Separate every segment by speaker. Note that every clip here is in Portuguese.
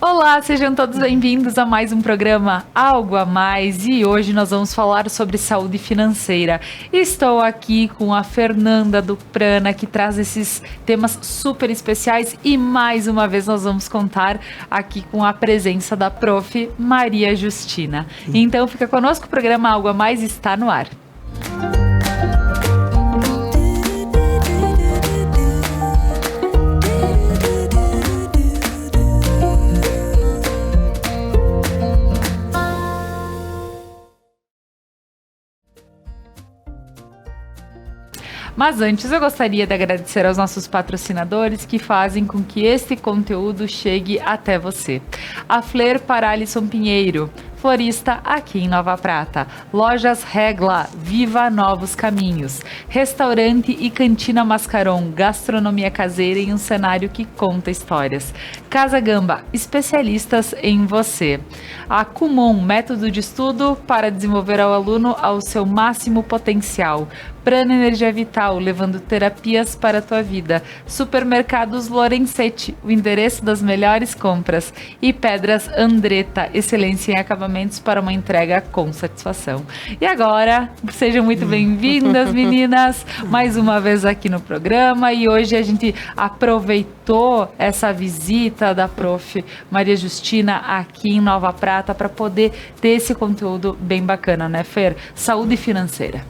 Speaker 1: Olá, sejam todos bem-vindos a mais um programa Algo a Mais e hoje nós vamos falar sobre saúde financeira. Estou aqui com a Fernanda do Prana, que traz esses temas super especiais e mais uma vez nós vamos contar aqui com a presença da Prof. Maria Justina. Então fica conosco, o programa Algo a Mais está no ar. Mas antes eu gostaria de agradecer aos nossos patrocinadores que fazem com que este conteúdo chegue até você. A Fler para Alisson Pinheiro, florista aqui em Nova Prata. Lojas Regla, viva novos caminhos. Restaurante e Cantina Mascaron, gastronomia caseira em um cenário que conta histórias. Casa Gamba, especialistas em você. A Kumon, método de estudo para desenvolver ao aluno ao seu máximo potencial. Prana Energia Vital, levando terapias para a tua vida. Supermercados Lorenzetti, o endereço das melhores compras. E Pedras Andretta, excelência em acabamentos para uma entrega com satisfação. E agora, sejam muito bem-vindas, meninas, mais uma vez aqui no programa. E hoje a gente aproveitou essa visita da Prof. Maria Justina aqui em Nova Prata para poder ter esse conteúdo bem bacana, né, Fer? Saúde financeira.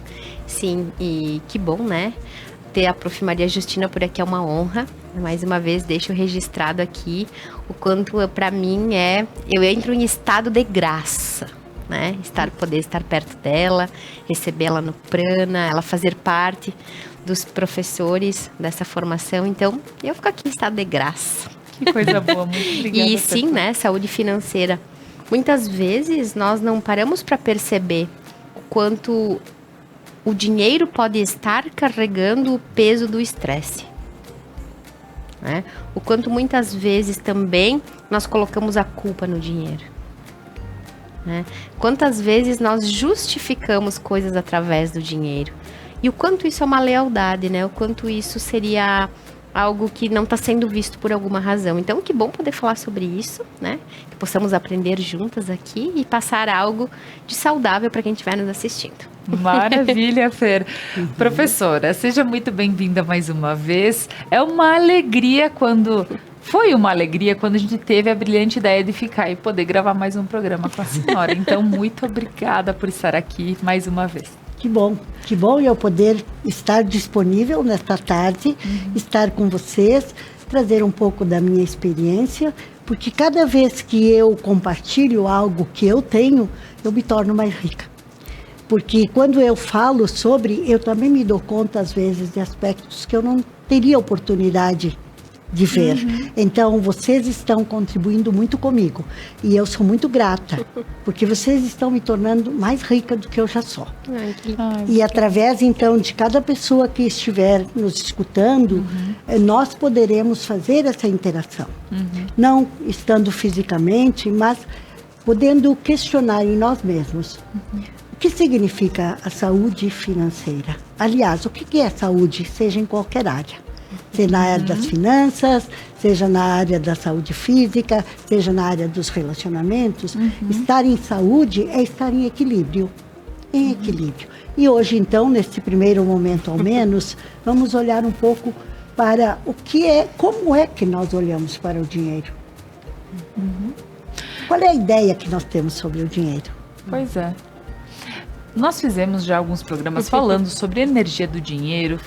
Speaker 2: Sim, e que bom, né? Ter a Prof. Maria Justina por aqui é uma honra. Mais uma vez, deixo registrado aqui o quanto para mim eu entro em estado de graça, né? Poder estar perto dela, recebê-la no Prana, ela fazer parte dos professores dessa formação. Então, eu fico aqui em estado de graça.
Speaker 1: Que coisa boa, muito obrigada.
Speaker 2: E sim, né? Saúde financeira. Muitas vezes nós não paramos para perceber o quanto o dinheiro pode estar carregando o peso do estresse, né? O quanto muitas vezes também nós colocamos a culpa no dinheiro, né? Quantas vezes nós justificamos coisas através do dinheiro. E o quanto isso é uma lealdade, né? O quanto isso seria algo que não está sendo visto por alguma razão. Então, que bom poder falar sobre isso, né? Que possamos aprender juntas aqui e passar algo de saudável para quem estiver nos assistindo.
Speaker 1: Maravilha, Fer. Professora, seja muito bem-vinda mais uma vez. Foi uma alegria quando a gente teve a brilhante ideia de ficar e poder gravar mais um programa com a senhora. Então, muito obrigada por estar aqui mais uma vez.
Speaker 3: Que bom eu poder estar disponível nesta tarde, estar com vocês, trazer um pouco da minha experiência, porque cada vez que eu compartilho algo que eu tenho, eu me torno mais rica. Porque quando eu falo sobre, eu também me dou conta, às vezes, de aspectos que eu não teria oportunidade de ver. Então, vocês estão contribuindo muito comigo. E eu sou muito grata, porque vocês estão me tornando mais rica do que eu já sou. E através, então, de cada pessoa que estiver nos escutando, nós poderemos fazer essa interação. Não estando fisicamente, mas podendo questionar em nós mesmos. O que significa a saúde financeira? Aliás, o que é saúde, seja em qualquer área? Seja na área das finanças, seja na área da saúde física, seja na área dos relacionamentos. Estar em saúde é estar em equilíbrio. Em equilíbrio. E hoje, então, nesse primeiro momento ao menos, vamos olhar um pouco para como é que nós olhamos para o dinheiro. Qual é a ideia que nós temos sobre o dinheiro?
Speaker 1: Pois é. Nós fizemos já alguns programas falando sobre energia do dinheiro,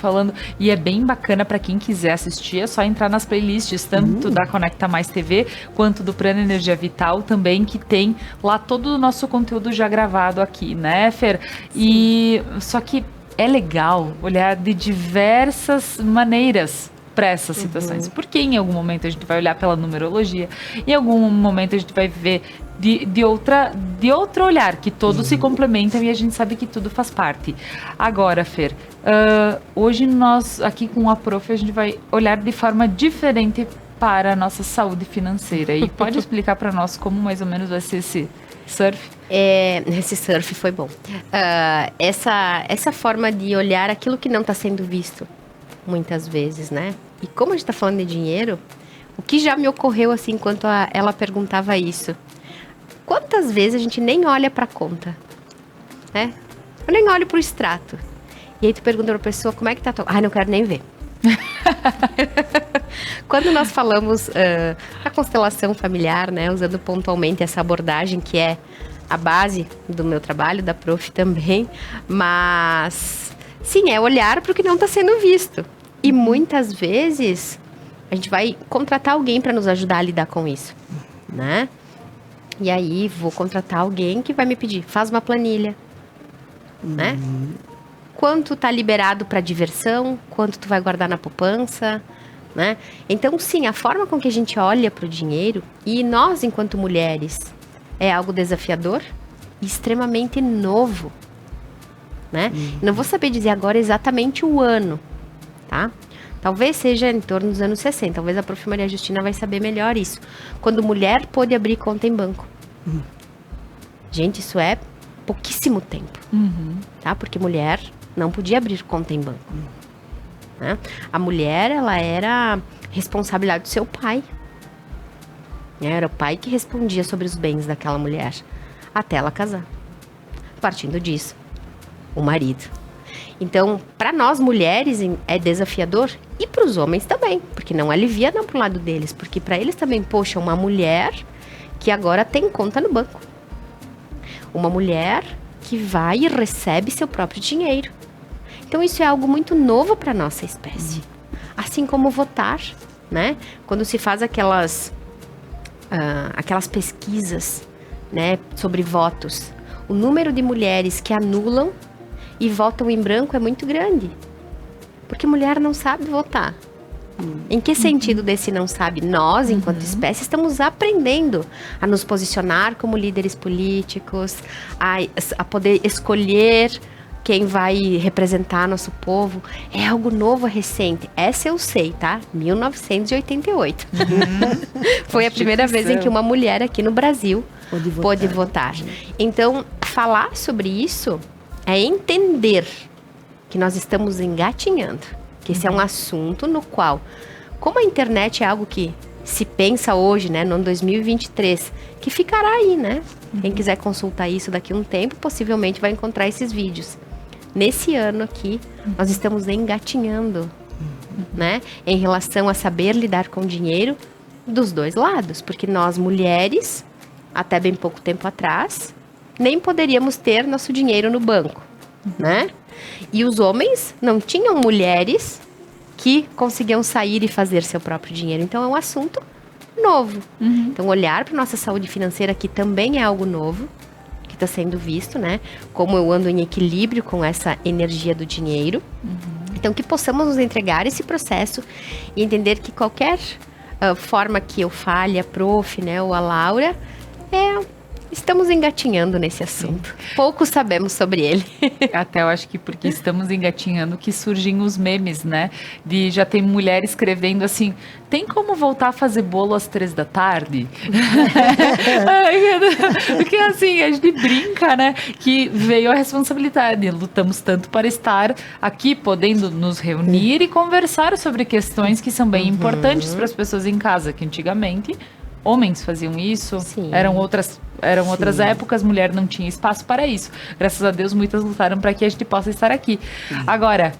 Speaker 1: e é bem bacana para quem quiser assistir, é só entrar nas playlists, tanto da Conecta Mais TV, quanto do Prana Energia Vital também, que tem lá todo o nosso conteúdo já gravado aqui, né, Fer? E só que é legal olhar de diversas maneiras para essas situações, porque em algum momento a gente vai olhar pela numerologia, em algum momento a gente vai ver de outro olhar, que todos se complementam e a gente sabe que tudo faz parte. Agora, Fer, hoje nós, aqui com a Prof, a gente vai olhar de forma diferente para a nossa saúde financeira. E pode explicar para nós como mais ou menos vai ser esse surf?
Speaker 2: Esse surf foi bom. Essa forma de olhar aquilo que não está sendo visto, muitas vezes, né? E como a gente está falando de dinheiro, O que já me ocorreu assim, enquanto ela perguntava isso? Quantas vezes a gente nem olha para a conta, né? Eu nem olho para o extrato. E aí tu pergunta para a pessoa, como é que tá? Ai, não quero nem ver. Quando nós falamos da constelação familiar, né, usando pontualmente essa abordagem que é a base do meu trabalho, da Prof também, mas sim, é olhar para o que não está sendo visto. E muitas vezes a gente vai contratar alguém para nos ajudar a lidar com isso, né? E aí vou contratar alguém que vai me pedir, faz uma planilha, né? Quanto tá liberado para diversão, quanto tu vai guardar na poupança, né? Então, sim, a forma com que a gente olha para o dinheiro, e nós, enquanto mulheres, é algo desafiador e extremamente novo, né? Não vou saber dizer agora exatamente o ano, tá? Talvez seja em torno dos anos 60, talvez a Prof. Maria Justina vai saber melhor isso. Quando mulher pôde abrir conta em banco. Gente, isso é pouquíssimo tempo, tá? Porque mulher não podia abrir conta em banco. Né? A mulher, ela era responsabilidade do seu pai. Era o pai que respondia sobre os bens daquela mulher, até ela casar. Partindo disso, o marido. Então, para nós mulheres é desafiador e para os homens também, porque não alivia não para o lado deles, porque para eles também, poxa, uma mulher que agora tem conta no banco. Uma mulher que vai e recebe seu próprio dinheiro. Então, isso é algo muito novo para nossa espécie. Assim como votar, né? Quando se faz aquelas pesquisas, né, sobre votos, o número de mulheres que anulam e votam em branco é muito grande. Porque mulher não sabe votar. Em que sentido desse não sabe? Nós, enquanto espécie, estamos aprendendo a nos posicionar como líderes políticos, a poder escolher quem vai representar nosso povo. É algo novo, recente. Essa eu sei, tá? 1988. Foi a primeira vez em que uma mulher aqui no Brasil pôde votar. Então, falar sobre isso é entender que nós estamos engatinhando. Que esse é um assunto no qual, como a internet é algo que se pensa hoje, né, no ano 2023, que ficará aí, né? Quem quiser consultar isso daqui a um tempo, possivelmente vai encontrar esses vídeos. Nesse ano aqui, nós estamos engatinhando, né? Em relação a saber lidar com dinheiro dos dois lados. Porque nós, mulheres, até bem pouco tempo atrás, nem poderíamos ter nosso dinheiro no banco, né? E os homens não tinham mulheres que conseguiam sair e fazer seu próprio dinheiro. Então, é um assunto novo. Então, olhar para nossa saúde financeira, que também é algo novo, que está sendo visto, né? Como eu ando em equilíbrio com essa energia do dinheiro. Então, que possamos nos entregar esse processo e entender que qualquer forma que eu fale, a Prof, né, ou a Laura, estamos engatinhando nesse assunto. Pouco sabemos sobre ele.
Speaker 1: Até eu acho que porque estamos engatinhando que surgem os memes, né? De já tem mulher escrevendo assim, tem como voltar a fazer bolo às 3 da tarde? Porque assim, a gente brinca, né? Que veio a responsabilidade. Lutamos tanto para estar aqui, podendo nos reunir e conversar sobre questões que são bem importantes para as pessoas em casa, que antigamente homens faziam isso.
Speaker 2: Sim.
Speaker 1: Eram outras épocas, mulher não tinha espaço para isso. Graças a Deus, muitas lutaram para que a gente possa estar aqui. Agora,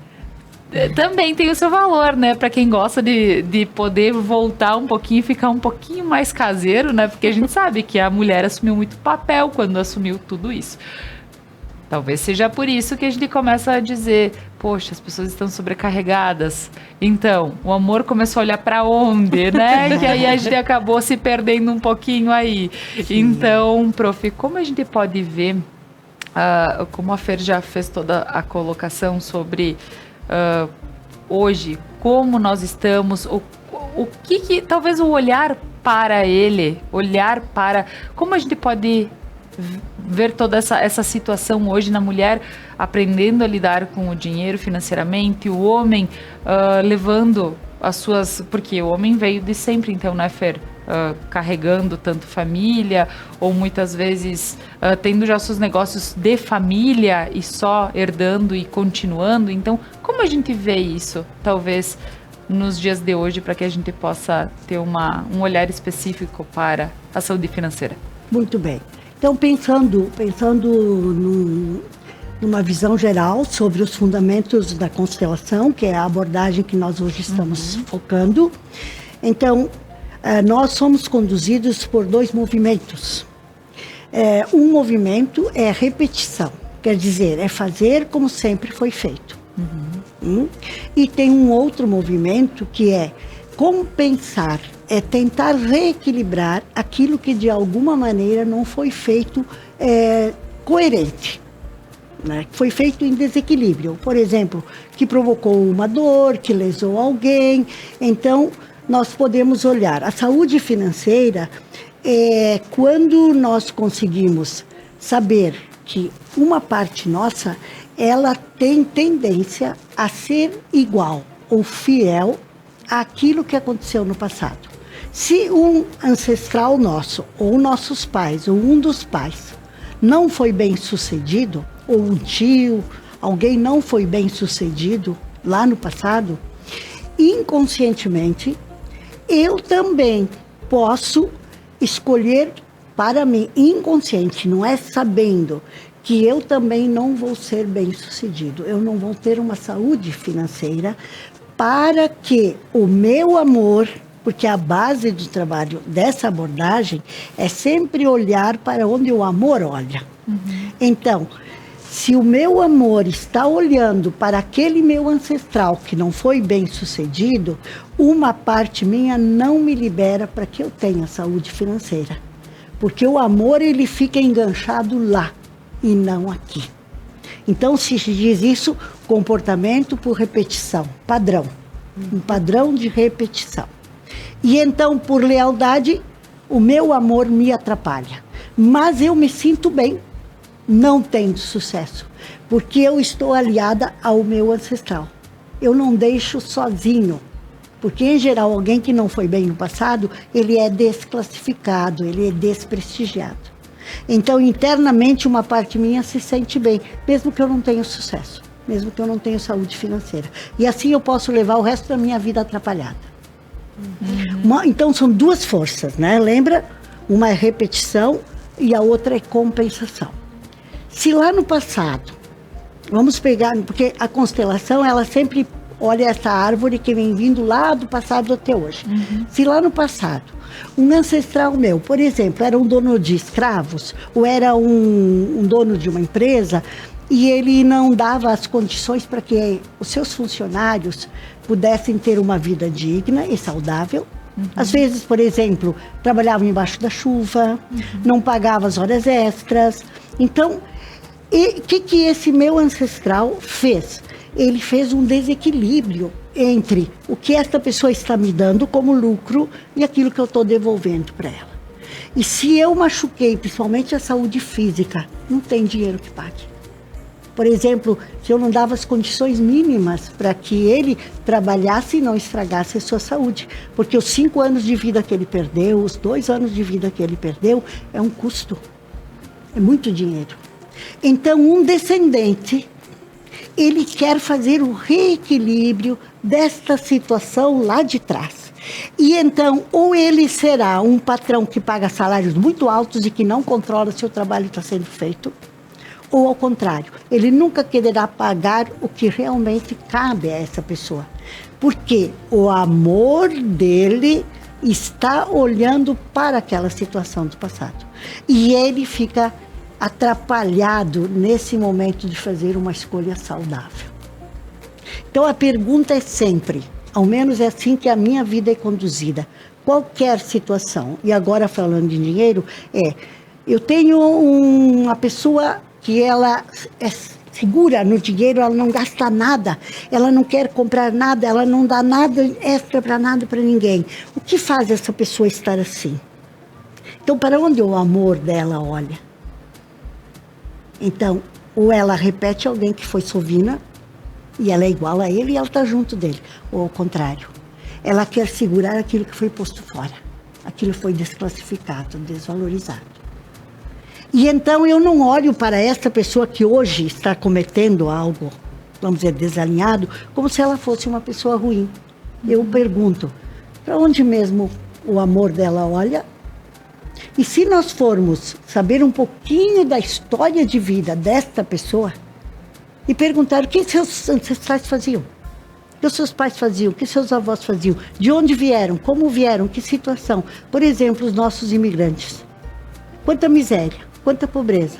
Speaker 1: também tem o seu valor, né? Para quem gosta de poder voltar um pouquinho e ficar um pouquinho mais caseiro, né? Porque a gente sabe que a mulher assumiu muito papel quando assumiu tudo isso. Talvez seja por isso que a gente começa a dizer, poxa, as pessoas estão sobrecarregadas. Então, o amor começou a olhar para onde, né? Que aí a gente acabou se perdendo um pouquinho aí. Sim. Então, Prof, como a gente pode ver, como a Fer já fez toda a colocação sobre hoje, como nós estamos, o que talvez o olhar para ele, como a gente pode ver toda essa situação hoje na mulher aprendendo a lidar com o dinheiro financeiramente, o homem levando as suas... Porque o homem veio de sempre, então, né, Fer? Carregando tanto família, ou muitas vezes tendo já seus negócios de família e só herdando e continuando. Então, como a gente vê isso? Talvez nos dias de hoje para que a gente possa ter um olhar específico para a saúde financeira?
Speaker 3: Muito bem. Então, pensando numa visão geral sobre os fundamentos da constelação, que é a abordagem que nós hoje estamos focando. Então, nós somos conduzidos por 2 movimentos. Um movimento é repetição, quer dizer, é fazer como sempre foi feito. E tem um outro movimento que é compensar, é tentar reequilibrar aquilo que de alguma maneira não foi feito coerente, né? Foi feito em desequilíbrio, por exemplo, que provocou uma dor, que lesou alguém. Então, nós podemos olhar a saúde financeira quando nós conseguimos saber que uma parte nossa, ela tem tendência a ser igual ou fiel àquilo que aconteceu no passado. Se um ancestral nosso, ou nossos pais, ou um dos pais, não foi bem sucedido, ou um tio, alguém não foi bem sucedido lá no passado, inconscientemente, eu também posso escolher para mim, inconsciente, não é sabendo, que eu também não vou ser bem sucedido, eu não vou ter uma saúde financeira, para que o meu amor, porque a base do trabalho dessa abordagem é sempre olhar para onde o amor olha. Então, se o meu amor está olhando para aquele meu ancestral que não foi bem sucedido, uma parte minha não me libera para que eu tenha saúde financeira. Porque o amor, ele fica enganchado lá e não aqui. Então, se diz isso, comportamento por repetição, padrão. Um padrão de repetição. E então, por lealdade, o meu amor me atrapalha. Mas eu me sinto bem, não tendo sucesso, porque eu estou aliada ao meu ancestral. Eu não deixo sozinho, porque em geral alguém que não foi bem no passado, ele é desclassificado, ele é desprestigiado. Então internamente uma parte minha se sente bem, mesmo que eu não tenha sucesso, mesmo que eu não tenha saúde financeira. E assim eu posso levar o resto da minha vida atrapalhada. Então são 2 forças, né? Lembra? Uma é repetição e a outra é compensação. Se lá no passado, vamos pegar, porque a constelação, ela sempre olha essa árvore que vem vindo lá do passado até hoje. Se lá no passado, um ancestral meu, por exemplo, era um dono de escravos, ou era um dono de uma empresa, e ele não dava as condições para que os seus funcionários pudessem ter uma vida digna e saudável. Às vezes, por exemplo, trabalhavam embaixo da chuva, não pagava as horas extras. Então, o que esse meu ancestral fez? Ele fez um desequilíbrio entre o que esta pessoa está me dando como lucro e aquilo que eu estou devolvendo para ela. E se eu machuquei, principalmente a saúde física, não tem dinheiro que pague. Por exemplo, se eu não dava as condições mínimas para que ele trabalhasse e não estragasse a sua saúde. Porque os 5 anos de vida que ele perdeu, os 2 anos de vida que ele perdeu, é um custo. É muito dinheiro. Então, um descendente, ele quer fazer o reequilíbrio desta situação lá de trás. E então, ou ele será um patrão que paga salários muito altos e que não controla se o trabalho está sendo feito, ou ao contrário, ele nunca quererá pagar o que realmente cabe a essa pessoa. Porque o amor dele está olhando para aquela situação do passado. E ele fica atrapalhado nesse momento de fazer uma escolha saudável. Então a pergunta é sempre, ao menos é assim que a minha vida é conduzida, qualquer situação, e agora falando de dinheiro, eu tenho uma pessoa que ela é segura no dinheiro, ela não gasta nada, ela não quer comprar nada, ela não dá nada extra para nada para ninguém. O que faz essa pessoa estar assim? Então, para onde o amor dela olha? Então, ou ela repete alguém que foi sovina, e ela é igual a ele e ela está junto dele. Ou ao contrário, ela quer segurar aquilo que foi posto fora. Aquilo foi desclassificado, desvalorizado. E então eu não olho para essa pessoa que hoje está cometendo algo, vamos dizer, desalinhado, como se ela fosse uma pessoa ruim. Eu pergunto, para onde mesmo o amor dela olha? E se nós formos saber um pouquinho da história de vida desta pessoa e perguntar o que seus ancestrais faziam, o que os seus pais faziam, o que seus avós faziam, de onde vieram, como vieram, que situação. Por exemplo, os nossos imigrantes. Quanta miséria, quanta pobreza.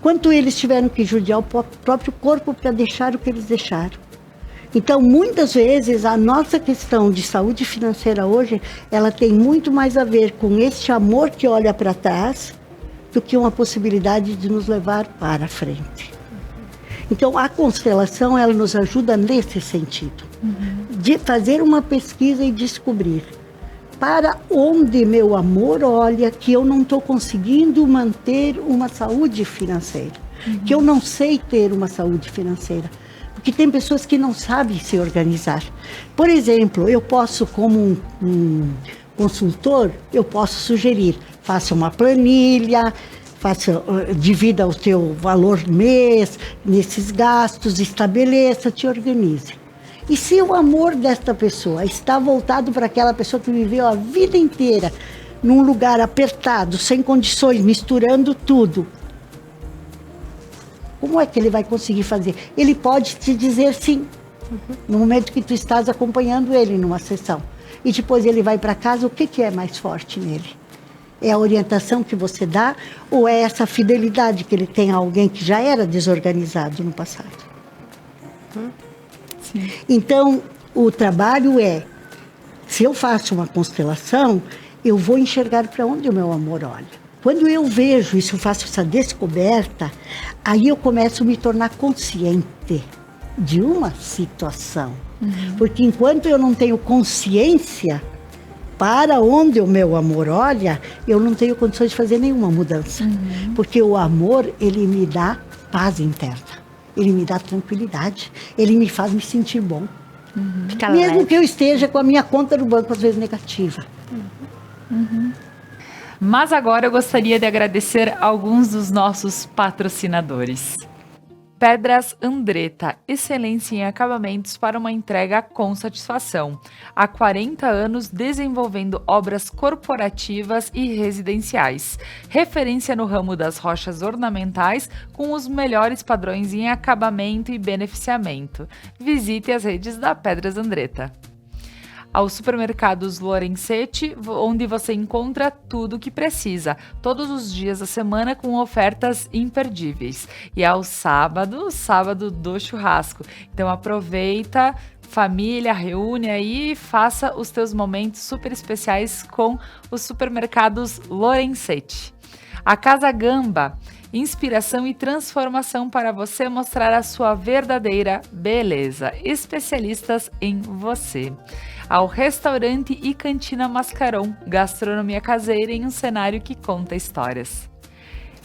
Speaker 3: Quanto eles tiveram que judiar o próprio corpo para deixar o que eles deixaram. Então, muitas vezes, a nossa questão de saúde financeira hoje, ela tem muito mais a ver com este amor que olha para trás do que uma possibilidade de nos levar para frente. Então, a constelação, ela nos ajuda nesse sentido, de fazer uma pesquisa e descobrir para onde meu amor olha que eu não estou conseguindo manter uma saúde financeira, que eu não sei ter uma saúde financeira. Porque tem pessoas que não sabem se organizar. Por exemplo, eu posso, como um consultor, eu posso sugerir, faça uma planilha, divida o teu valor mês nesses gastos, estabeleça, te organize. E se o amor desta pessoa está voltado para aquela pessoa que viveu a vida inteira num lugar apertado, sem condições, misturando tudo, como é que ele vai conseguir fazer? Ele pode te dizer sim, no momento que tu estás acompanhando ele numa sessão. E depois ele vai para casa, o que é mais forte nele? É a orientação que você dá ou é essa fidelidade que ele tem a alguém que já era desorganizado no passado? Sim. Então, o trabalho é, se eu faço uma constelação, eu vou enxergar para onde o meu amor olha. Quando eu vejo isso, eu faço essa descoberta, aí eu começo a me tornar consciente de uma situação. Porque enquanto eu não tenho consciência para onde o meu amor olha, eu não tenho condições de fazer nenhuma mudança. Porque o amor, ele me dá paz interna, ele me dá tranquilidade, ele me faz me sentir bom. Mesmo leve. Que eu esteja com a minha conta no banco, às vezes, negativa.
Speaker 1: Mas agora eu gostaria de agradecer alguns dos nossos patrocinadores. Pedras Andretta, excelência em acabamentos para uma entrega com satisfação. Há 40 anos desenvolvendo obras corporativas e residenciais. Referência no ramo das rochas ornamentais com os melhores padrões em acabamento e beneficiamento. Visite as redes da Pedras Andretta. Aos supermercados Lorenzetti, onde você encontra tudo o que precisa, todos os dias da semana com ofertas imperdíveis. E ao sábado do churrasco. Então aproveita, família, reúne aí e faça os teus momentos super especiais com os supermercados Lorenzetti. A Casa Gamba, inspiração e transformação para você mostrar a sua verdadeira beleza. Especialistas em você. Ao Restaurante e Cantina Mascaron, gastronomia caseira em um cenário que conta histórias.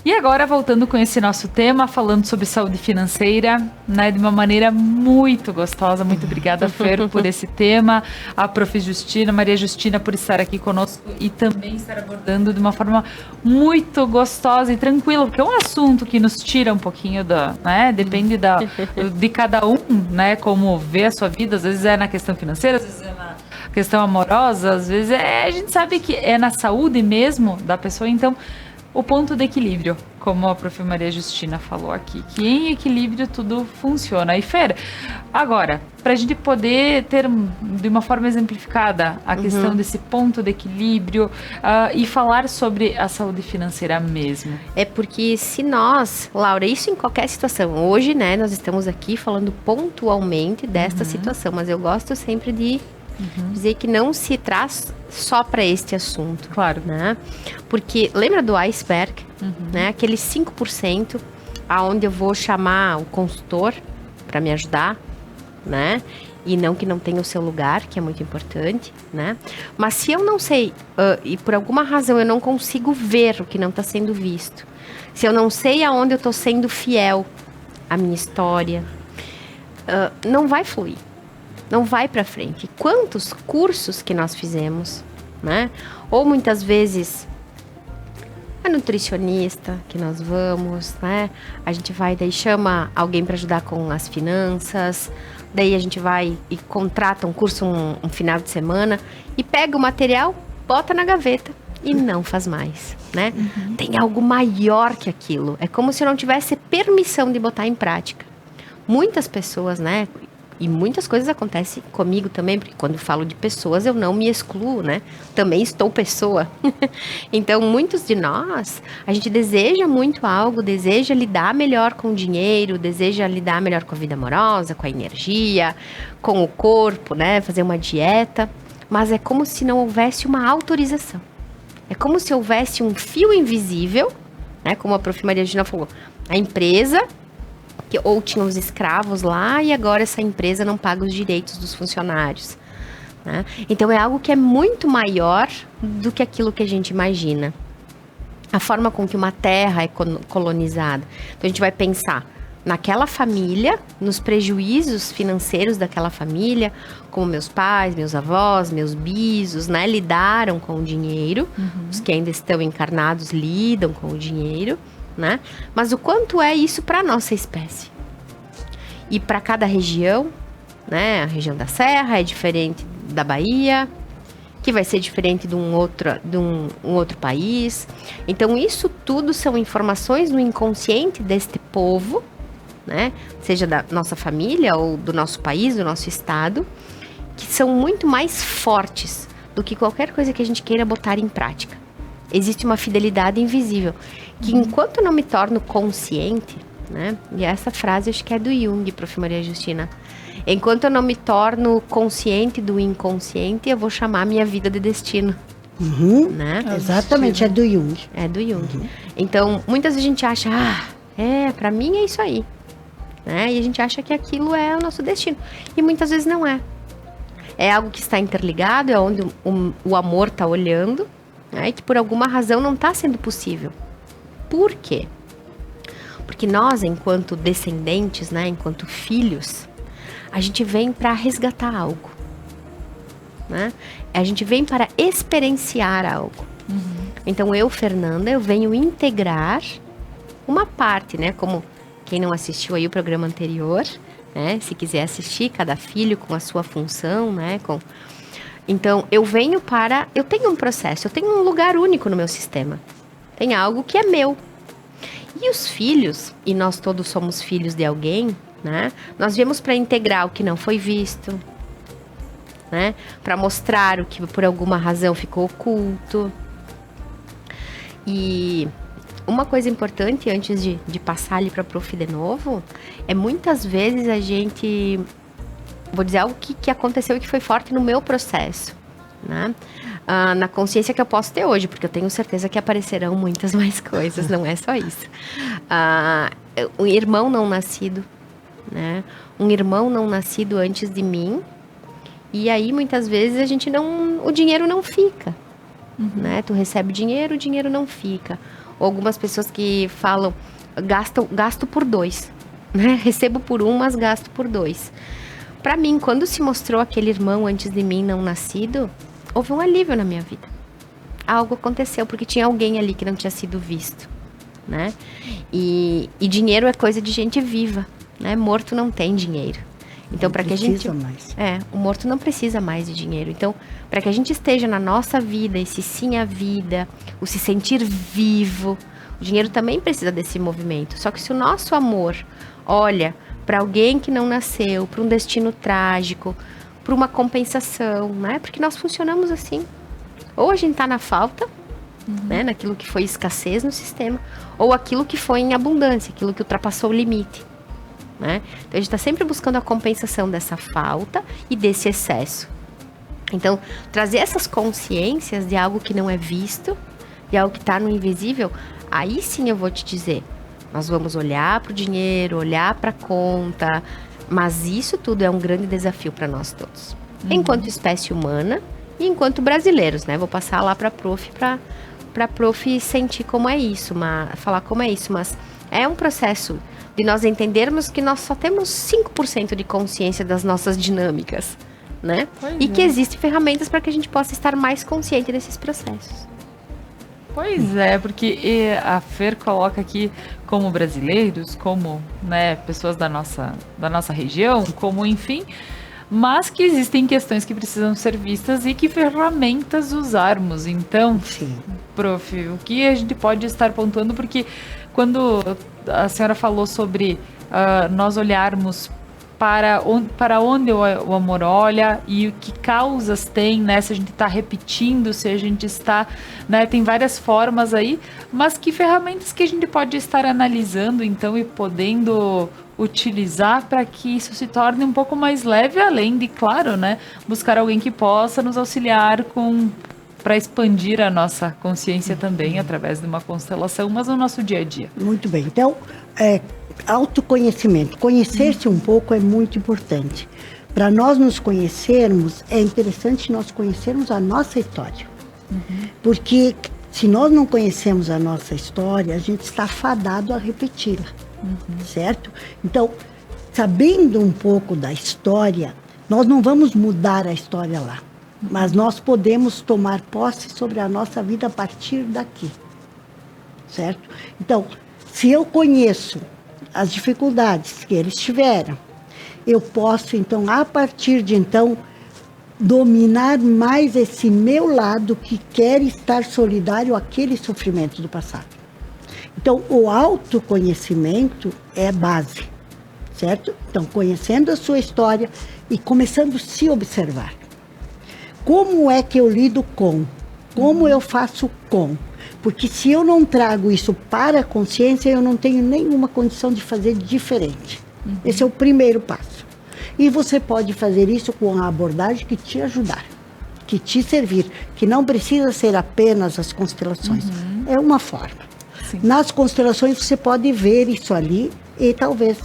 Speaker 1: E agora, voltando com esse nosso tema, falando sobre saúde financeira, né, de uma maneira muito gostosa. Muito obrigada, Fer, por esse tema. A Prof. Justina, Maria Justina, por estar aqui conosco e também estar abordando de uma forma muito gostosa e tranquila, porque é um assunto que nos tira um pouquinho da, né, depende de cada um, né, como vê a sua vida. Às vezes é na questão financeira, às vezes é na questão amorosa, às vezes a gente sabe que é na saúde mesmo da pessoa, então o ponto de equilíbrio, como a Prof. Maria Justina falou aqui, que em equilíbrio tudo funciona. E Fer, agora, para a gente poder ter de uma forma exemplificada a questão desse ponto de equilíbrio e falar sobre a saúde financeira mesmo.
Speaker 2: É porque se nós, Laura, isso em qualquer situação, hoje, né, nós estamos aqui falando pontualmente desta situação, mas eu gosto sempre de dizer que não se traz só para este assunto.
Speaker 1: Claro.
Speaker 2: Né? Porque lembra do iceberg? Né? Aqueles 5% aonde eu vou chamar o consultor para me ajudar, né? E não que não tenha o seu lugar, que é muito importante, né? Mas se eu não sei, e por alguma razão eu não consigo ver o que não está sendo visto, se eu não sei aonde eu estou sendo fiel à minha história, não vai fluir. Não vai para frente. Quantos cursos que nós fizemos, né? Ou muitas vezes a nutricionista que nós vamos, né? A gente vai, daí chama alguém para ajudar com as finanças, daí a gente vai e contrata um curso um final de semana e pega o material, bota na gaveta e não faz mais, né? Tem algo maior que aquilo. É como se eu não tivesse permissão de botar em prática. Muitas pessoas, né? E muitas coisas acontecem comigo também, porque quando eu falo de pessoas, eu não me excluo, né? Também estou pessoa. Então, muitos de nós, a gente deseja muito algo, deseja lidar melhor com o dinheiro, deseja lidar melhor com a vida amorosa, com a energia, com o corpo, né? Fazer uma dieta. Mas é como se não houvesse uma autorização. É como se houvesse um fio invisível, né? Como a Prof. Maria Regina falou, a empresa... ou tinha os escravos lá e agora essa empresa não paga os direitos dos funcionários, né? Então é algo que é muito maior do que aquilo que a gente imagina. A forma com que uma terra é colonizada. Então a gente vai pensar naquela família, nos prejuízos financeiros daquela família, como meus pais, meus avós, meus bisos, né, lidaram com o dinheiro. Os que ainda estão encarnados lidam com o dinheiro, né? Mas o quanto é isso para a nossa espécie? E para cada região, né? A região da Serra é diferente da Bahia, que vai ser diferente de um outro país. Então, isso tudo são informações no inconsciente deste povo, né? Seja da nossa família ou do nosso país, do nosso estado, que são muito mais fortes do que qualquer coisa que a gente queira botar em prática. Existe uma fidelidade invisível, que enquanto eu não me torno consciente, né? E essa frase acho que é do Jung, Prof. Maria Justina. Enquanto eu não me torno consciente do inconsciente, eu vou chamar minha vida de destino. Né?
Speaker 3: Exatamente, é do Jung.
Speaker 2: É do Jung. Então, muitas vezes a gente acha, pra mim é isso aí. Né? E a gente acha que aquilo é o nosso destino. E muitas vezes não é. É algo que está interligado, é onde o amor está olhando, né? E que por alguma razão não está sendo possível. Por quê? Porque nós, enquanto descendentes, né, enquanto filhos, a gente vem para resgatar algo, né? A gente vem para experienciar algo. Então, eu, Fernanda, eu venho integrar uma parte, né? Como quem não assistiu aí o programa anterior, né? Se quiser assistir, cada filho com a sua função, né? Então, eu tenho um processo, eu tenho um lugar único no meu sistema. Tem algo que é meu. E os filhos, e nós todos somos filhos de alguém, né? Nós viemos para integrar o que não foi visto, né? Para mostrar o que por alguma razão ficou oculto. E uma coisa importante antes de passar ali para a Prof de novo, é muitas vezes a gente, vou dizer algo que aconteceu e que foi forte no meu processo, né? Na consciência que eu posso ter hoje, porque eu tenho certeza que aparecerão muitas mais coisas, não é só isso. Um irmão não nascido, né? Um irmão não nascido antes de mim, e aí muitas vezes o dinheiro não fica, né? Tu recebe dinheiro, o dinheiro não fica. Ou algumas pessoas que falam, gasto por 2, né? Recebo por 1, mas gasto por 2. Para mim, quando se mostrou aquele irmão antes de mim não nascido, houve um alívio na minha vida. Algo aconteceu, porque tinha alguém ali que não tinha sido visto, né? E dinheiro é coisa de gente viva, né? Morto não tem dinheiro. Então, para que a gente... mais. O morto não precisa mais de dinheiro. Então, para que a gente esteja na nossa vida, esse sim à vida, o se sentir vivo, o dinheiro também precisa desse movimento. Só que se o nosso amor olha para alguém que não nasceu, para um destino trágico, para uma compensação, né? Porque nós funcionamos assim. Ou a gente está na falta, né? Naquilo que foi escassez no sistema, ou aquilo que foi em abundância, aquilo que ultrapassou o limite, né? Então, a gente está sempre buscando a compensação dessa falta e desse excesso. Então, trazer essas consciências de algo que não é visto, de algo que está no invisível, aí sim eu vou te dizer, nós vamos olhar para o dinheiro, olhar para a conta, mas isso tudo é um grande desafio para nós todos. Enquanto espécie humana e enquanto brasileiros, né? Vou passar lá para a Prof, para Prof sentir como é isso, falar como é isso, mas é um processo de nós entendermos que nós só temos 5% de consciência das nossas dinâmicas, né? E que existem ferramentas para que a gente possa estar mais consciente desses processos.
Speaker 1: Pois é, porque a Fer coloca aqui como brasileiros, como, né, pessoas da nossa região, como enfim, mas que existem questões que precisam ser vistas e que ferramentas usarmos. Então,
Speaker 3: Sim.
Speaker 1: prof, o que a gente pode estar pontuando, porque quando a senhora falou sobre nós olharmos para onde o amor olha e o que causas tem, né? Se a gente está repetindo, se a gente está, né? Tem várias formas aí, mas que ferramentas que a gente pode estar analisando, então, e podendo utilizar para que isso se torne um pouco mais leve, além de, claro, né? Buscar alguém que possa nos auxiliar para expandir a nossa consciência também através de uma constelação, mas no nosso dia a dia.
Speaker 3: Muito bem. Então, autoconhecimento. Conhecer-se um pouco é muito importante. Para nós nos conhecermos, é interessante nós conhecermos a nossa história. Porque se nós não conhecemos a nossa história, a gente está fadado a repeti-la. Certo? Então, sabendo um pouco da história, nós não vamos mudar a história lá. Mas nós podemos tomar posse sobre a nossa vida a partir daqui. Certo? Então, se eu conheço as dificuldades que eles tiveram, eu posso, então, a partir de então, dominar mais esse meu lado que quer estar solidário àquele sofrimento do passado. Então, o autoconhecimento é a base, certo? Então, conhecendo a sua história e começando a se observar. Como é que eu lido com? Como eu faço com? Porque se eu não trago isso para a consciência, eu não tenho nenhuma condição de fazer diferente. Esse é o primeiro passo. E você pode fazer isso com a abordagem que te ajudar, que te servir, que não precisa ser apenas as constelações. É uma forma.
Speaker 1: Sim.
Speaker 3: Nas constelações você pode ver isso ali e talvez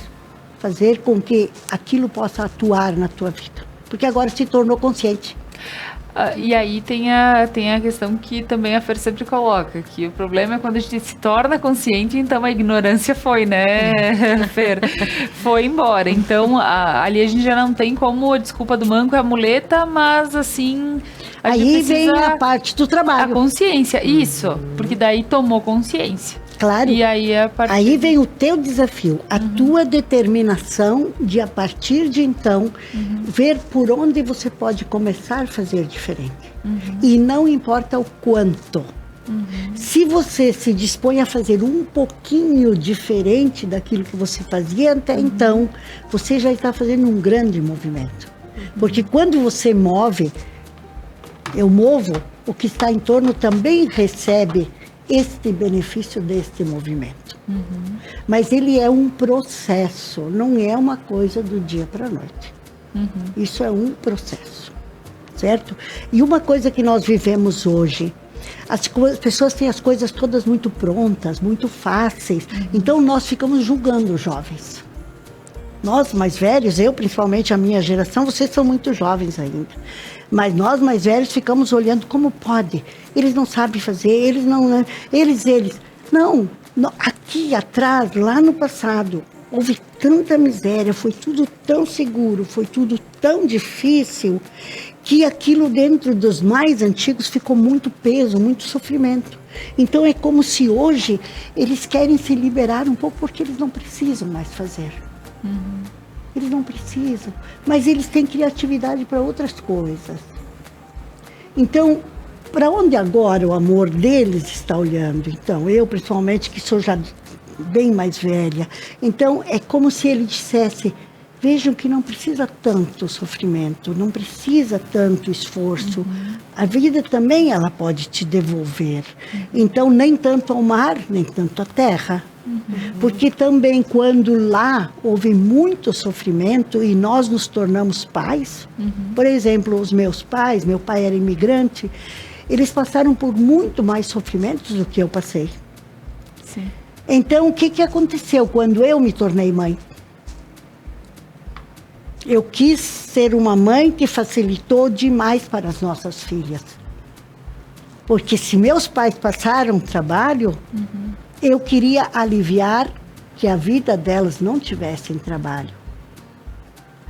Speaker 3: fazer com que aquilo possa atuar na tua vida. Porque agora se tornou consciente.
Speaker 1: E aí tem a questão que também a Fer sempre coloca, que o problema é quando a gente se torna consciente, então a ignorância foi, né, Fer? Foi embora. Então, ali a gente já não tem como a desculpa do manco é a muleta, mas assim...
Speaker 3: Aí vem a parte do
Speaker 1: A
Speaker 3: trabalho.
Speaker 1: consciência, isso. Porque daí tomou consciência.
Speaker 3: Claro.
Speaker 1: E aí a partir...
Speaker 3: Aí vem o teu desafio, a tua determinação de, a partir de então, ver por onde você pode começar a fazer diferente. E não importa o quanto. Se você se dispõe a fazer um pouquinho diferente daquilo que você fazia até então, você já está fazendo um grande movimento. Porque quando você move, eu movo, o que está em torno também recebe este benefício deste movimento. Mas ele é um processo, não é uma coisa do dia para a noite. Isso é um processo, certo? E uma coisa que nós vivemos hoje, as pessoas têm as coisas todas muito prontas, muito fáceis, então nós ficamos julgando os jovens. Nós mais velhos, eu principalmente a minha geração, vocês são muito jovens ainda. Mas nós mais velhos ficamos olhando como pode. Eles não sabem fazer, eles não... Eles. Não, aqui atrás, lá no passado, houve tanta miséria, foi tudo tão seguro, foi tudo tão difícil, que aquilo dentro dos mais antigos ficou muito peso, muito sofrimento. Então é como se hoje eles querem se liberar um pouco porque eles não precisam mais fazer. Eles não precisam, mas eles têm criatividade para outras coisas. Então, para onde agora o amor deles está olhando? Então, eu principalmente, que sou já bem mais velha, então é como se ele dissesse, vejam que não precisa tanto sofrimento, não precisa tanto esforço. A vida também ela pode te devolver. Então, nem tanto ao mar, nem tanto à terra. Porque também quando lá houve muito sofrimento e nós nos tornamos pais, por exemplo, os meus pais, meu pai era imigrante, eles passaram por muito mais sofrimentos do que eu passei.
Speaker 1: Sim.
Speaker 3: Então, o que aconteceu quando eu me tornei mãe? Eu quis ser uma mãe que facilitou demais para as nossas filhas. Porque se meus pais passaram trabalho, eu queria aliviar que a vida delas não tivesse trabalho.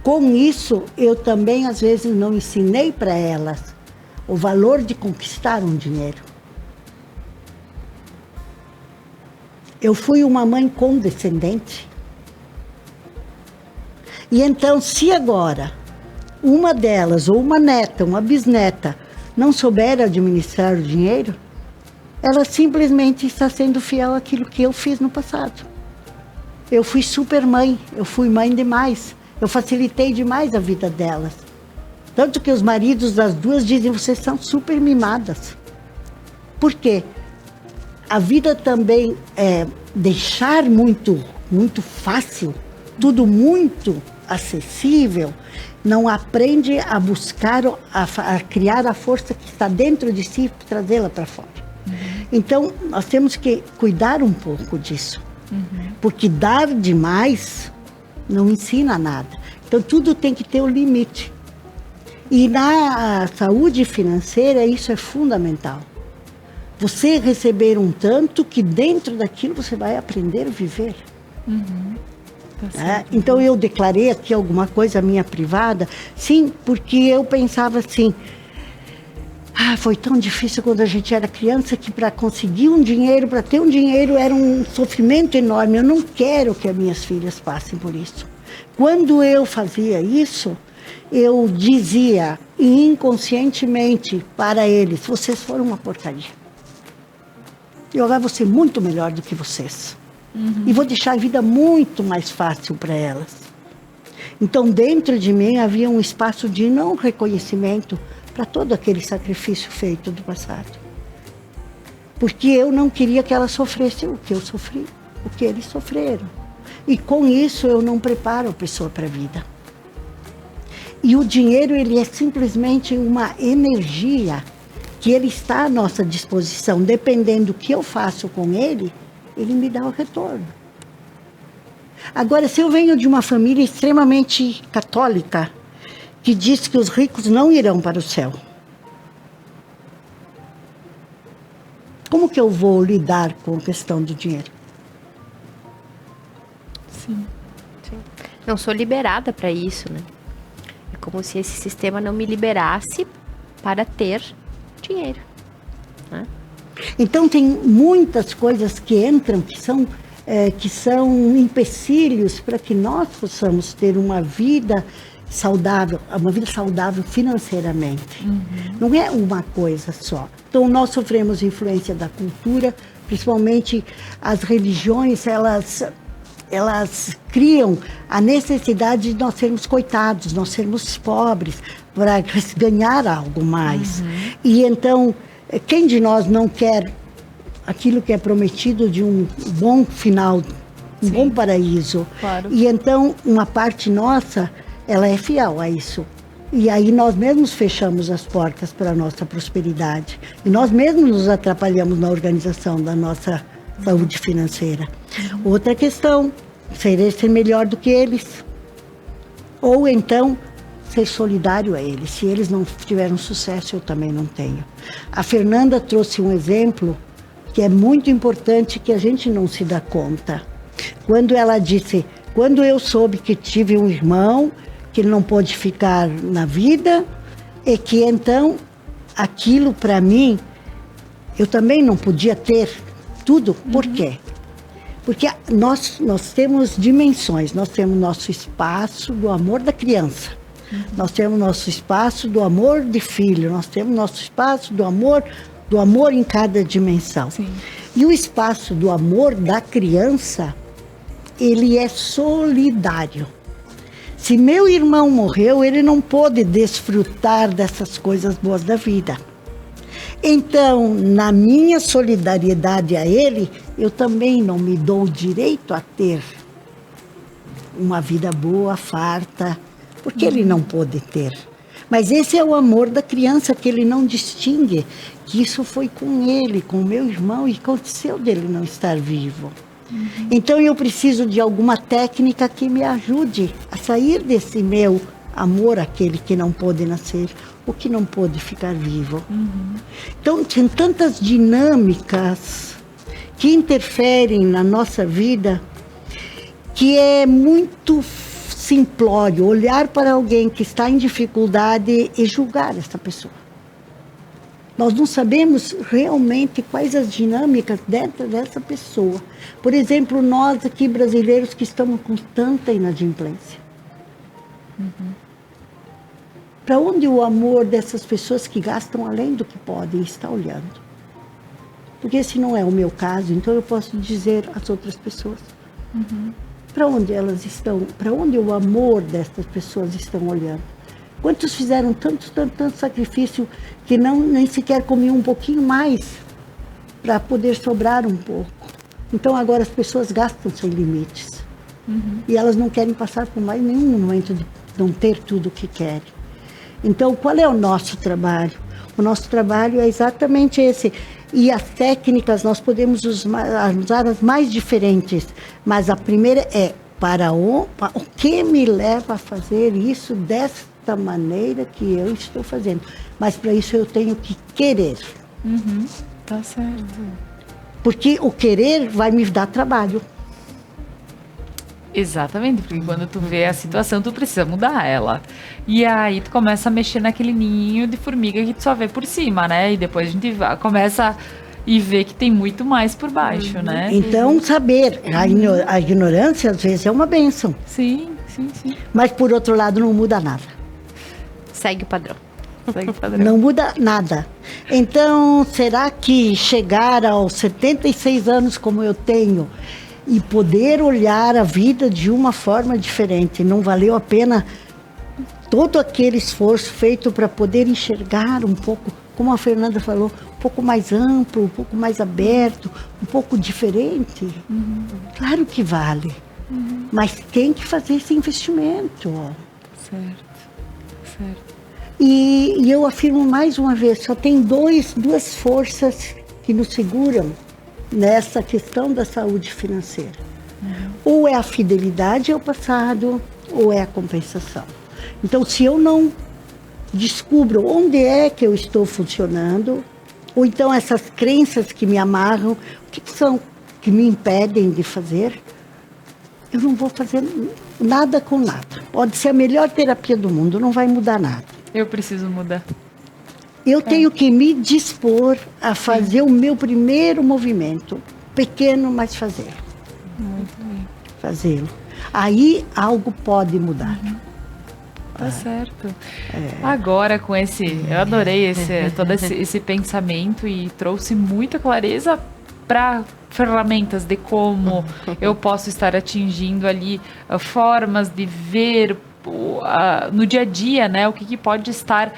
Speaker 3: Com isso, eu também, às vezes, não ensinei para elas o valor de conquistar um dinheiro. eu fui uma mãe condescendente. E então, se agora uma delas, ou uma neta, uma bisneta, não souber administrar o dinheiro, ela simplesmente está sendo fiel àquilo que eu fiz no passado. Eu fui super mãe, eu fui mãe demais, eu facilitei demais a vida delas. Tanto que os maridos das duas dizem, vocês são super mimadas. Por quê? A vida também é deixar muito fácil, tudo muito acessível, não aprende a buscar, a criar a força que está dentro de si e trazê-la para fora. Então, nós temos que cuidar um pouco disso. Porque dar demais não ensina nada. Então, tudo tem que ter o limite. E na saúde financeira, isso é fundamental. Você receber um tanto que dentro daquilo você vai aprender a viver. Então, eu declarei aqui alguma coisa minha privada, sim, porque eu pensava assim, foi tão difícil quando a gente era criança que para conseguir um dinheiro, para ter um dinheiro era um sofrimento enorme. Eu não quero que as minhas filhas passem por isso. Quando eu fazia isso, eu dizia inconscientemente para eles, vocês foram uma porcaria. Eu agora vou ser muito melhor do que vocês. E vou deixar a vida muito mais fácil para elas. Então, dentro de mim havia um espaço de não reconhecimento para todo aquele sacrifício feito do passado. Porque eu não queria que elas sofressem o que eu sofri, o que eles sofreram. E com isso eu não preparo a pessoa para a vida. E o dinheiro, ele é simplesmente uma energia que ele está à nossa disposição. Dependendo do que eu faço com ele, ele me dá o retorno. Agora, se eu venho de uma família extremamente católica, que diz que os ricos não irão para o céu, como que eu vou lidar com a questão do dinheiro?
Speaker 2: Sim. Não sou liberada para isso, né? É como se esse sistema não me liberasse para ter dinheiro, né?
Speaker 3: Então, tem muitas coisas que entram, que são empecilhos para que nós possamos ter uma vida saudável financeiramente. Não é uma coisa só. Então, nós sofremos influência da cultura, principalmente as religiões, elas criam a necessidade de nós sermos coitados, nós sermos pobres, para ganhar algo mais. E então, quem de nós não quer aquilo que é prometido de um bom final, um bom paraíso?
Speaker 1: Claro.
Speaker 3: E então, uma parte nossa, ela é fiel a isso. E aí nós mesmos fechamos as portas para a nossa prosperidade. E nós mesmos nos atrapalhamos na organização da nossa saúde financeira. Outra questão, ser melhor do que eles. Ou então, ser solidário a eles. Se eles não tiveram sucesso, eu também não tenho. A Fernanda trouxe um exemplo que é muito importante, que a gente não se dá conta. Quando ela disse, quando eu soube que tive um irmão que não pôde ficar na vida, e que então aquilo para mim, eu também não podia ter tudo. Por quê? Porque nós temos dimensões, nós temos nosso espaço do amor da criança, nós temos nosso espaço do amor de filho, nós temos nosso espaço do amor em cada dimensão.
Speaker 1: Sim.
Speaker 3: E o espaço do amor da criança, ele é solidário. Se meu irmão morreu, ele não pôde desfrutar dessas coisas boas da vida. Então, na minha solidariedade a ele, eu também não me dou o direito a ter uma vida boa, farta, porque ele não pôde ter. Mas esse é o amor da criança, que ele não distingue, que isso foi com ele, com o meu irmão, e aconteceu dele não estar vivo. Então eu preciso de alguma técnica que me ajude a sair desse meu amor àquele que não pôde nascer, ou que não pôde ficar vivo. Então tem tantas dinâmicas que interferem na nossa vida, que é muito simplório olhar para alguém que está em dificuldade e julgar essa pessoa. Nós não sabemos realmente quais as dinâmicas dentro dessa pessoa. Por exemplo, nós aqui brasileiros que estamos com tanta inadimplência. Para onde o amor dessas pessoas que gastam além do que podem está olhando? Porque esse não é o meu caso, então eu posso dizer às outras pessoas. Para onde elas estão? Para onde o amor dessas pessoas estão olhando? Quantos fizeram tanto sacrifício que nem sequer comiam um pouquinho mais para poder sobrar um pouco? Então agora as pessoas gastam sem limites. E elas não querem passar por mais nenhum momento de não ter tudo o que querem. Então qual é o nosso trabalho? O nosso trabalho é exatamente esse. E as técnicas nós podemos usar as mais diferentes. Mas a primeira é o que me leva a fazer isso desta maneira que eu estou fazendo. Mas para isso eu tenho que querer.
Speaker 1: Tá certo.
Speaker 3: Porque o querer vai me dar trabalho.
Speaker 1: Exatamente, porque quando tu vê a situação, tu precisa mudar ela. E aí tu começa a mexer naquele ninho de formiga que tu só vê por cima, né? E depois a gente começa e vê que tem muito mais por baixo, né?
Speaker 3: Então, saber, a ignorância às vezes é uma bênção.
Speaker 1: Sim.
Speaker 3: Mas por outro lado não muda nada.
Speaker 2: Segue o padrão.
Speaker 1: Segue o padrão.
Speaker 3: Não muda nada. Então, será que chegar aos 76 anos como eu tenho e poder olhar a vida de uma forma diferente, não valeu a pena todo aquele esforço feito para poder enxergar um pouco, como a Fernanda falou, um pouco mais amplo, um pouco mais aberto, um pouco diferente? Claro que vale. Mas tem que fazer esse investimento.
Speaker 1: Certo.
Speaker 3: E eu afirmo mais uma vez, só tem duas forças que nos seguram nessa questão da saúde financeira. Ou é a fidelidade ao passado, ou é a compensação. Então, se eu não descubro onde é que eu estou funcionando, ou então essas crenças que me amarram, o que são que me impedem de fazer, eu não vou fazer nada com nada. Pode ser a melhor terapia do mundo, não vai mudar nada.
Speaker 1: Eu preciso mudar.
Speaker 3: Eu tenho que me dispor a fazer o meu primeiro movimento. Pequeno, mas fazê-lo.
Speaker 1: Muito bem.
Speaker 3: Fazê-lo. Aí algo pode mudar.
Speaker 1: Tá certo. Agora com eu adorei todo esse pensamento e trouxe muita clareza para ferramentas de como eu posso estar atingindo ali formas de ver no dia a dia, né, o que pode estar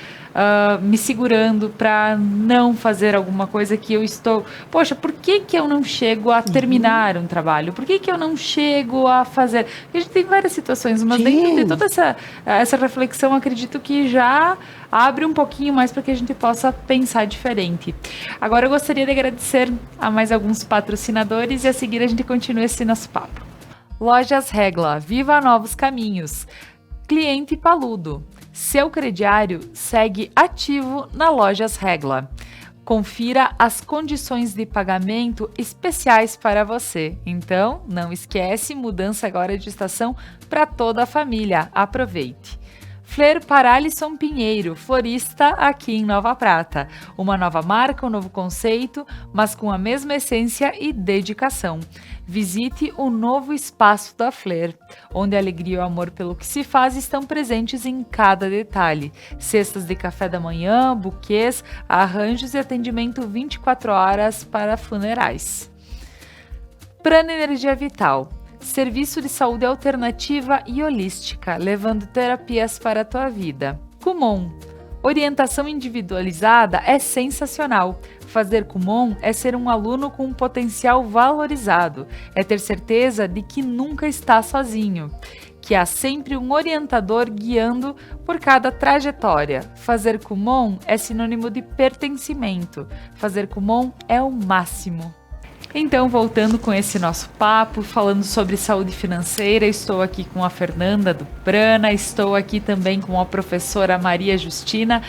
Speaker 1: me segurando para não fazer alguma coisa que eu estou... Poxa, por que eu não chego a terminar um trabalho? Por que eu não chego a fazer... Porque a gente tem várias situações, mas dentro de toda essa reflexão, acredito que já abre um pouquinho mais para que a gente possa pensar diferente. Agora eu gostaria de agradecer a mais alguns patrocinadores e a seguir a gente continua esse nosso papo. Lojas Regla, viva novos caminhos. Cliente Paludo. Seu crediário segue ativo na Lojas Regla. Confira as condições de pagamento especiais para você. Então, não esquece, mudança agora de estação para toda a família. Aproveite. Fler Paralisson Pinheiro, florista aqui em Nova Prata. Uma nova marca, um novo conceito, mas com a mesma essência e dedicação. Visite o novo espaço da Fler, onde a alegria e o amor pelo que se faz estão presentes em cada detalhe. Cestas de café da manhã, buquês, arranjos e atendimento 24 horas para funerais. Prana Energia Vital. Serviço de saúde alternativa e holística, levando terapias para a tua vida. Kumon. Orientação individualizada é sensacional. Fazer Kumon é ser um aluno com um potencial valorizado. É ter certeza de que nunca está sozinho. Que há sempre um orientador guiando por cada trajetória. Fazer Kumon é sinônimo de pertencimento. Fazer Kumon é o máximo. Então, voltando com esse nosso papo, falando sobre saúde financeira, estou aqui com a Fernanda do Prana, estou aqui também com a professora Maria Justina,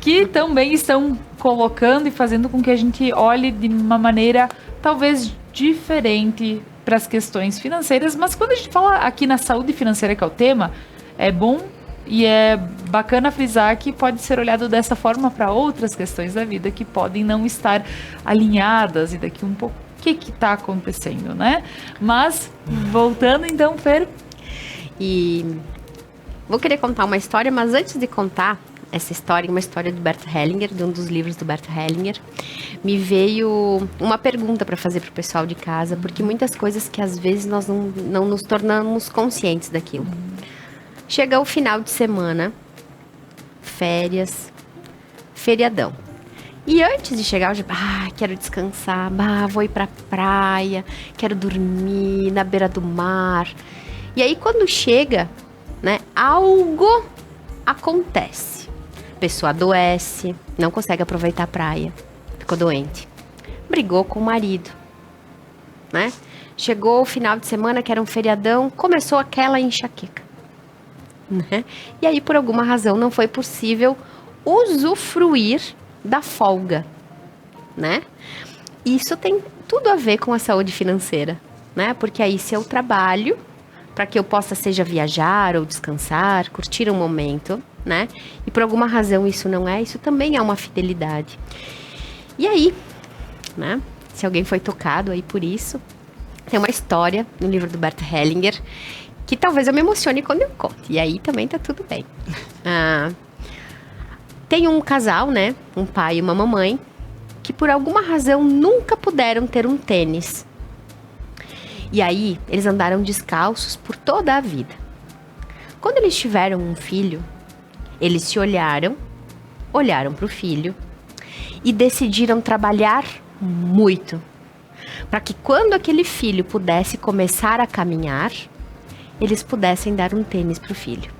Speaker 1: que também estão colocando e fazendo com que a gente olhe de uma maneira talvez diferente para as questões financeiras, mas quando a gente fala aqui na saúde financeira, que é o tema, é bom E é bacana frisar que pode ser olhado dessa forma para outras questões da vida que podem não estar alinhadas e daqui um pouco o que está acontecendo, né? Mas, voltando então, Fer.
Speaker 2: E vou querer contar uma história, mas antes de contar essa história, uma história do Bert Hellinger, de um dos livros do Bert Hellinger, me veio uma pergunta para fazer para o pessoal de casa, porque muitas coisas que às vezes nós não nos tornamos conscientes daquilo. Chega o final de semana, férias, feriadão. E antes de chegar, eu já, quero descansar, vou ir pra praia, quero dormir na beira do mar. E aí quando chega, né, algo acontece. A pessoa adoece, não consegue aproveitar a praia, ficou doente. Brigou com o marido, né? Chegou o final de semana, que era um feriadão, começou aquela enxaqueca. Né? E aí, por alguma razão, não foi possível usufruir da folga, né? Isso tem tudo a ver com a saúde financeira, né? Porque aí, se eu trabalho para que eu possa, seja viajar ou descansar, curtir um momento, né? E por alguma razão isso também é uma fidelidade. E aí, né? Se alguém foi tocado aí por isso, tem uma história no livro do Bert Hellinger que talvez eu me emocione quando eu conto. E aí também tá tudo bem. Tem um casal, né? Um pai e uma mamãe, que por alguma razão nunca puderam ter um tênis. E aí, eles andaram descalços por toda a vida. Quando eles tiveram um filho, eles se olharam pro filho e decidiram trabalhar muito. Para que quando aquele filho pudesse começar a caminhar, eles pudessem dar um tênis pro filho.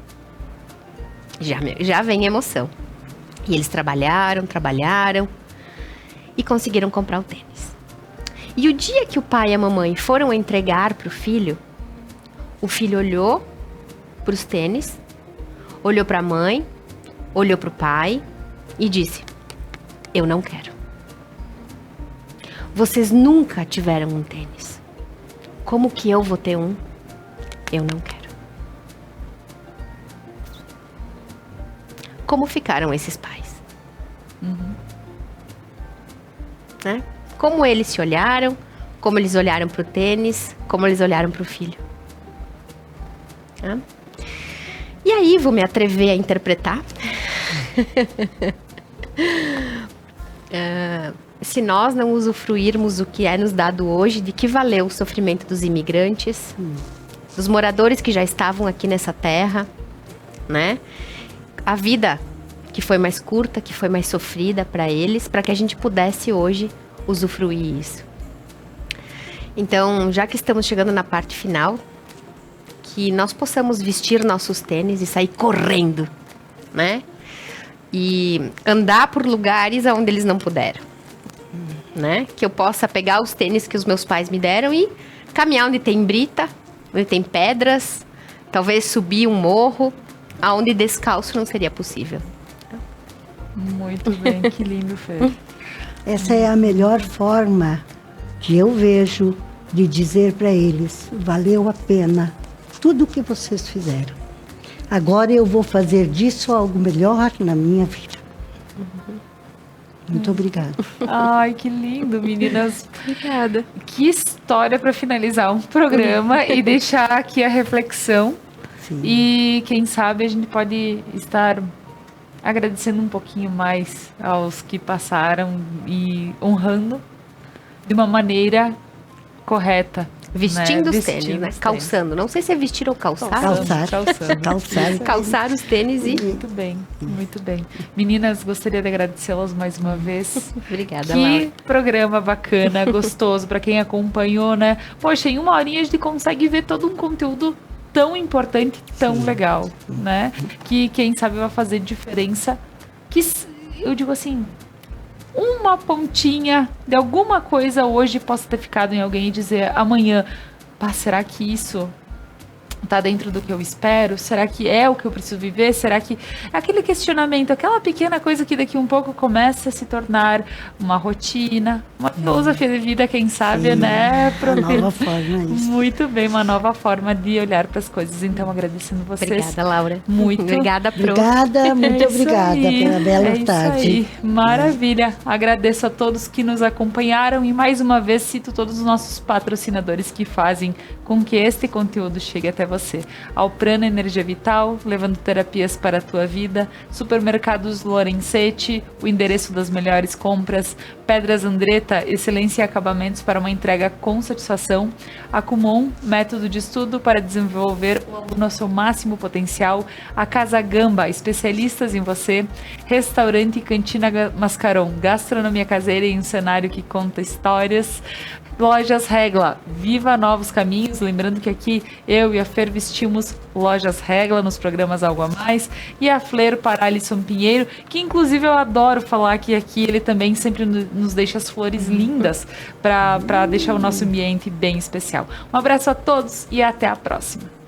Speaker 2: Já vem emoção. E eles trabalharam e conseguiram comprar o tênis. E o dia que o pai e a mamãe foram entregar pro filho, o filho olhou pros tênis, olhou pra mãe, olhou pro pai e disse: eu não quero. Vocês nunca tiveram um tênis. Como que eu vou ter um? Eu não quero. Como ficaram esses pais? Né? Como eles se olharam, como eles olharam pro tênis, como eles olharam pro filho. Né? E aí, vou me atrever a interpretar. Se nós não usufruirmos o que é nos dado hoje, de que valeu o sofrimento dos imigrantes, dos moradores que já estavam aqui nessa terra, né? A vida que foi mais curta, que foi mais sofrida para eles, para que a gente pudesse hoje usufruir isso. Então, já que estamos chegando na parte final, que nós possamos vestir nossos tênis e sair correndo, né? E andar por lugares onde eles não puderam, né? Que eu possa pegar os tênis que os meus pais me deram e caminhar onde tem brita, onde tem pedras, talvez subir um morro, aonde descalço não seria possível.
Speaker 1: Muito bem, que lindo, Fer.
Speaker 3: Essa é a melhor forma que eu vejo de dizer para eles: valeu a pena tudo o que vocês fizeram. Agora eu vou fazer disso algo melhor na minha vida. Muito obrigada.
Speaker 1: Ai, que lindo, meninas.
Speaker 2: Obrigada.
Speaker 1: Que história para finalizar um programa e deixar aqui a reflexão.
Speaker 3: Sim.
Speaker 1: E quem sabe a gente pode estar agradecendo um pouquinho mais aos que passaram e honrando de uma maneira correta.
Speaker 2: Vestindo
Speaker 1: né?
Speaker 2: os tênis, né? Calçando. Não sei se é vestir ou calçar.
Speaker 3: Calçar.
Speaker 1: Calçando.
Speaker 2: Calçar os tênis e...
Speaker 1: Muito bem, muito bem. Meninas, gostaria de agradecê-las mais uma vez.
Speaker 2: Obrigada,
Speaker 1: Que
Speaker 2: Laura.
Speaker 1: programa bacana, gostoso, para quem acompanhou, né? Poxa, em uma horinha a gente consegue ver todo um conteúdo tão importante, tão legal, né? Que quem sabe vai fazer diferença. Que eu digo assim, uma pontinha de alguma coisa hoje possa ter ficado em alguém e dizer amanhã, será que isso Tá dentro do que eu espero? Será que é o que eu preciso viver? Será que aquele questionamento, aquela pequena coisa que daqui um pouco começa a se tornar uma rotina, uma filosofia de vida, quem sabe,
Speaker 3: Sim,
Speaker 1: né?
Speaker 3: uma nova forma, isso.
Speaker 1: Muito bem, uma nova forma de olhar para as coisas. Então, agradecendo vocês.
Speaker 2: Obrigada, Laura.
Speaker 1: Muito.
Speaker 2: Obrigada, Pro.
Speaker 3: Obrigada, muito
Speaker 1: Isso
Speaker 3: obrigada
Speaker 1: aí,
Speaker 3: pela bela
Speaker 1: isso
Speaker 3: tarde.
Speaker 1: aí. Maravilha. Agradeço a todos que nos acompanharam e mais uma vez cito todos os nossos patrocinadores que fazem com que este conteúdo chegue até você. Alprana Energia Vital, levando terapias para a tua vida. Supermercados Lorenzetti, o endereço das melhores compras. Pedras Andretta, excelência e acabamentos para uma entrega com satisfação. A Kumon, método de estudo para desenvolver o aluno ao seu máximo potencial. A Casa Gamba, especialistas em você. Restaurante e Cantina Mascaron, gastronomia caseira em um cenário que conta histórias. Lojas Regla, viva novos caminhos. Lembrando que aqui eu e a Fer vestimos Lojas Regla nos programas Algo a Mais. E a Fler para Alisson Pinheiro, que inclusive eu adoro falar que aqui ele também sempre nos deixa as flores lindas para deixar o nosso ambiente bem especial. Um abraço a todos e até a próxima.